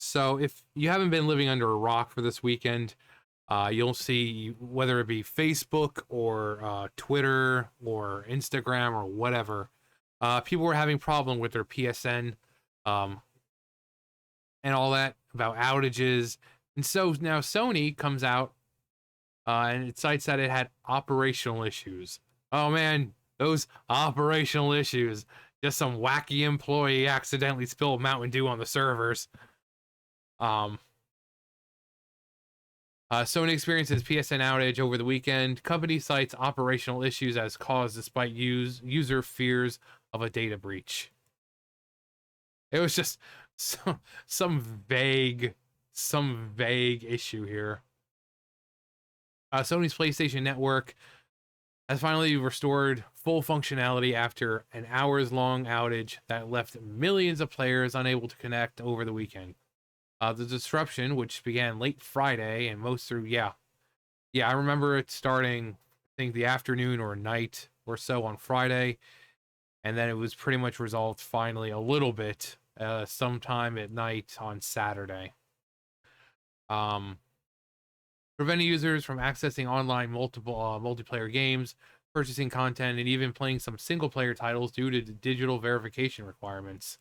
So if you haven't been living under a rock for this weekend, you'll see whether it be Facebook or Twitter or Instagram or whatever, people were having problem with their PSN um, and all that about outages. And so now Sony comes out and it cites that it had operational issues. Oh man, those operational issues. Just some wacky employee accidentally spilled Mountain Dew on the servers. Um, Sony experiences PSN outage over the weekend. Company cites operational issues as cause despite user fears of a data breach. It was just some vague issue here. Sony's PlayStation Network has finally restored full functionality after an hours-long outage that left millions of players unable to connect over the weekend. The disruption, which began late Friday and most through, I remember it starting, I think, the afternoon or night or so on Friday, and then it was pretty much resolved finally a little bit sometime at night on Saturday. Preventing users from accessing online multiplayer games, purchasing content, and even playing some single-player titles due to digital verification requirements.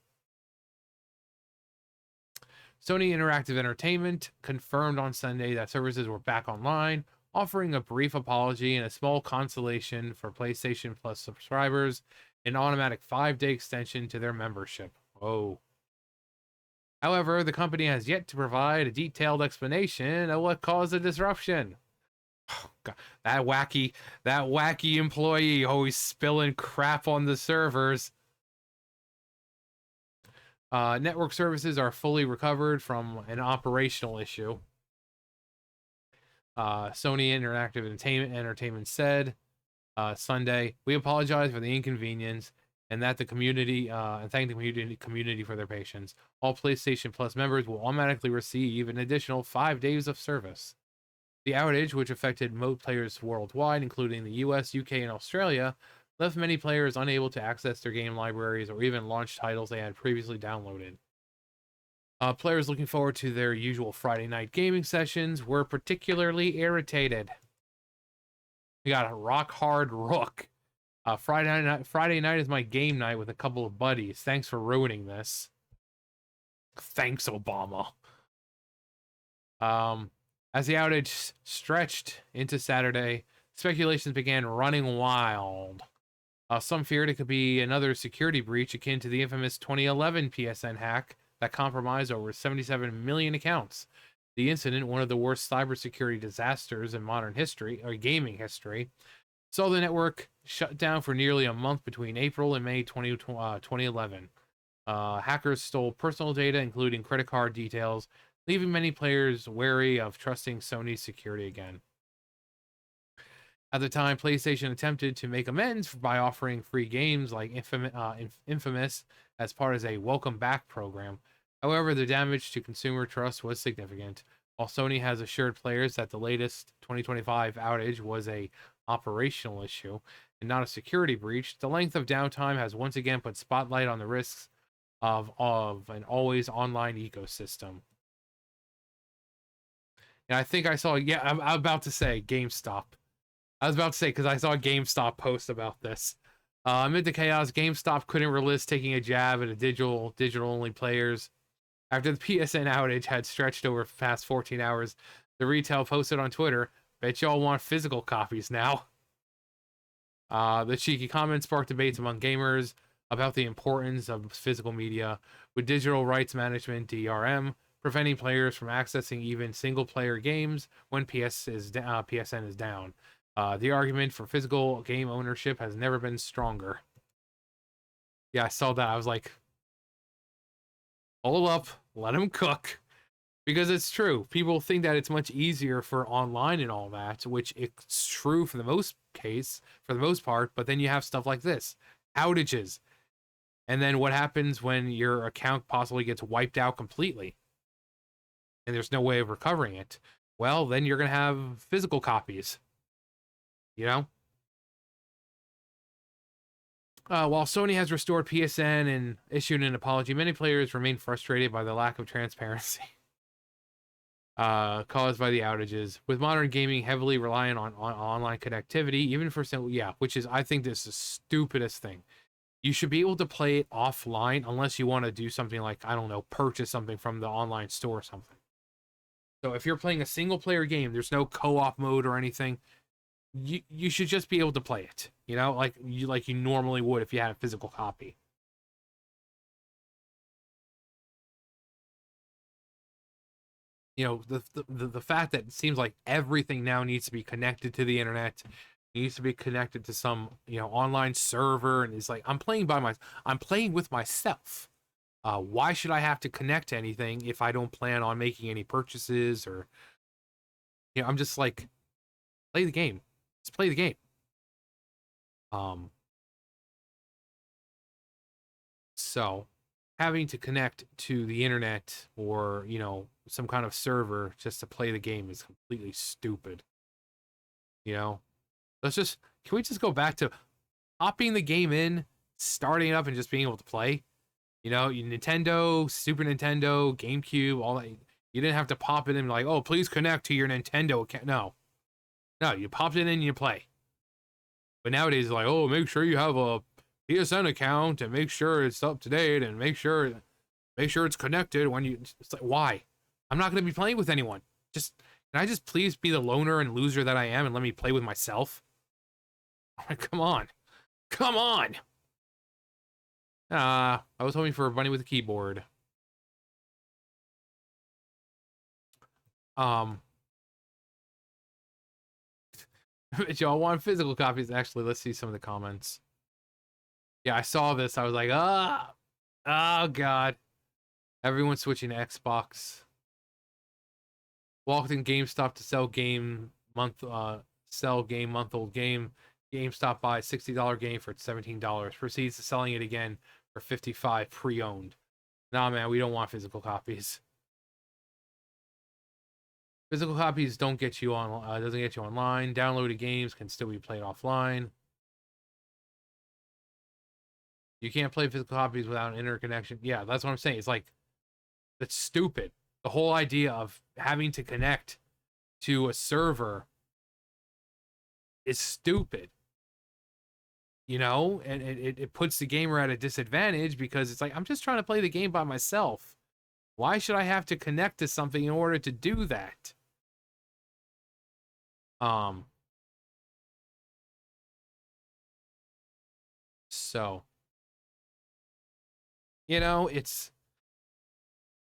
Sony Interactive Entertainment confirmed on Sunday that services were back online, offering a brief apology and a small consolation for PlayStation Plus subscribers, an automatic 5-day extension to their membership. Oh. However, the company has yet to provide a detailed explanation of what caused the disruption. Oh, God. That wacky employee always spilling crap on the servers. Network services are fully recovered from an operational issue. Sony Interactive Entertainment said Sunday, "We apologize for the inconvenience and that the community and thank the community for their patience. All PlayStation Plus members will automatically receive an additional 5 days of service." The outage, which affected most players worldwide, including the US, UK, and Australia, left many players unable to access their game libraries or even launch titles they had previously downloaded. Players looking forward to their usual Friday night gaming sessions were particularly irritated. We got a rock hard Rook. Friday night is my game night with a couple of buddies. Thanks for ruining this. Thanks, Obama. As the outage stretched into Saturday, speculations began running wild. Some feared it could be another security breach akin to the infamous 2011 PSN hack that compromised over 77 million accounts. The incident, one of the worst cybersecurity disasters in modern history, or gaming history, saw the network shut down for nearly a month between April and May 2011. Hackers stole personal data, including credit card details, leaving many players wary of trusting Sony's security again. At the time, PlayStation attempted to make amends by offering free games like Infamous as part of a welcome back program. However, the damage to consumer trust was significant. While Sony has assured players that the latest 2025 outage was a operational issue and not a security breach, the length of downtime has once again put spotlight on the risks of an always online ecosystem. And I think I saw, I'm about to say GameStop. I was about to say, because I saw a GameStop post about this. Amid the chaos, GameStop couldn't resist taking a jab at digital-only players. After the PSN outage had stretched over past 14 hours, the retail posted on Twitter, "Bet y'all want physical copies now." The cheeky comment sparked debates among gamers about the importance of physical media, with digital rights management, DRM, preventing players from accessing even single-player games when PSN is down. The argument for physical game ownership has never been stronger. Yeah, I saw that. I was like, hold up, let him cook. Because it's true. People think that it's much easier for online and all that, which it's true for the most part, but then you have stuff like this. Outages. And then what happens when your account possibly gets wiped out completely? And there's no way of recovering it. Well, then you're going to have physical copies. You know? While Sony has restored PSN and issued an apology, many players remain frustrated by the lack of transparency. caused by the outages. With modern gaming heavily reliant on online connectivity, even for simple, yeah, which is, I think this is the stupidest thing. You should be able to play it offline unless you want to do something like, I don't know, purchase something from the online store or something. So if you're playing a single player game, there's no co-op mode or anything. You should just be able to play it, like you normally would if you had a physical copy. The fact that it seems like everything now needs to be connected to the internet, needs to be connected to some online server, and it's like I'm playing with myself. Why should I have to connect to anything if I don't plan on making any purchases? Or I'm just like, play the game. Let's play the game. So having to connect to the internet or some kind of server just to play the game is completely stupid. you know can we just go back to popping the game in, starting it up, and just being able to play? Nintendo, Super Nintendo, GameCube, all that. You didn't have to pop it in like, oh, please connect to your Nintendo account. No, you popped it in and you play. But nowadays, it's like, oh, make sure you have a PSN account and make sure it's up to date and make sure it's connected when you. It's like, why? I'm not going to be playing with anyone. Can I just please be the loner and loser that I am and let me play with myself? Come on. I was hoping for a bunny with a keyboard. If y'all want physical copies, actually, let's see some of the comments. Yeah, I saw this. I was like, oh god. Everyone's switching to Xbox. Walked in GameStop to sell month-old game. GameStop buys $60 game for $17. Proceeds to selling it again for $55 pre-owned. Nah, man, we don't want physical copies. Physical copies don't get you on. Doesn't get you online. Downloaded games can still be played offline. You can't play physical copies without an internet connection. Yeah, that's what I'm saying. It's like, that's stupid. The whole idea of having to connect to a server is stupid. And it puts the gamer at a disadvantage because it's like, I'm just trying to play the game by myself. Why should I have to connect to something in order to do that? So, it's,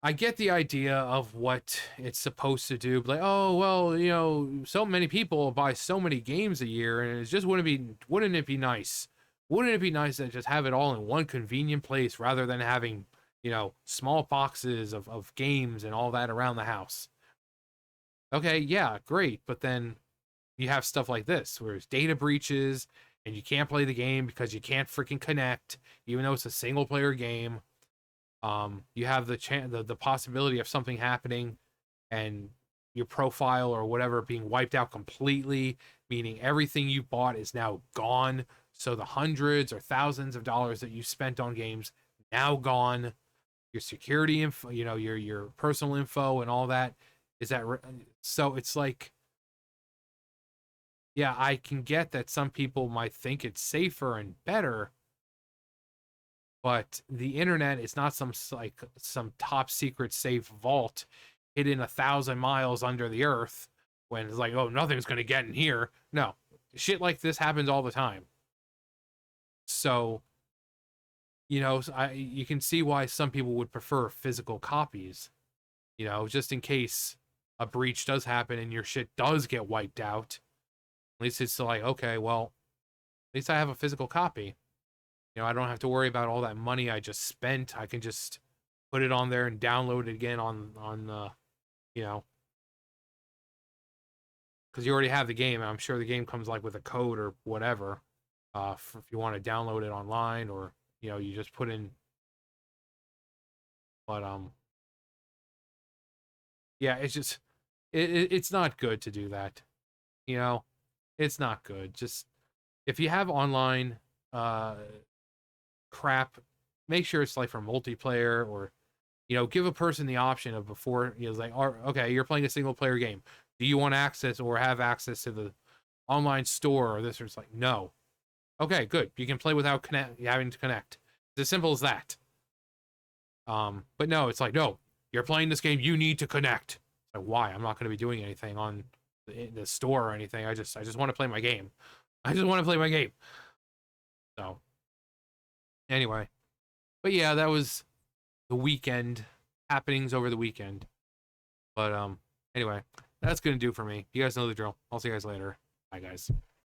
I get the idea of what it's supposed to do, but like, oh well, so many people buy so many games a year, and it just wouldn't it be nice? Wouldn't it be nice to just have it all in one convenient place rather than having, small boxes of games and all that around the house? Okay, yeah, great, but then you have stuff like this where it's data breaches and you can't play the game because you can't freaking connect, even though it's a single player game. You have the possibility of something happening and your profile or whatever being wiped out completely, meaning everything you bought is now gone. So the hundreds or thousands of dollars that you spent on games now gone. Your security info, your personal info and all that so it's like, yeah, I can get that some people might think it's safer and better, but the internet is not some top secret safe vault hidden 1,000 miles under the earth when it's like, oh, nothing's going to get in here. No, shit like this happens all the time. So, you can see why some people would prefer physical copies, just in case a breach does happen and your shit does get wiped out. At least it's like, okay, well, at least I have a physical copy. I don't have to worry about all that money I just spent. I can just put it on there and download it again on because you already have the game. And I'm sure the game comes like with a code or whatever. If you want to download it online, or you just put in. But yeah, it's just it's not good to do that. It's not good. Just if you have online crap, make sure it's like for multiplayer, or You know, give a person the option of before, you know, like, okay, you're playing a single player game. Do you want access or have access to the online store or this? Or it's like, no. Okay, good. You can play without having to connect. It's as simple as that. But no, it's like, no, you're playing this game, you need to connect. It's like, why? I'm not going to be doing anything on the store or anything. I just want to play my game. I just want to play my game. So, anyway. But yeah, that was the weekend happenings over the weekend. But anyway, that's going to do for me. You guys know the drill. I'll see you guys later. Bye, guys.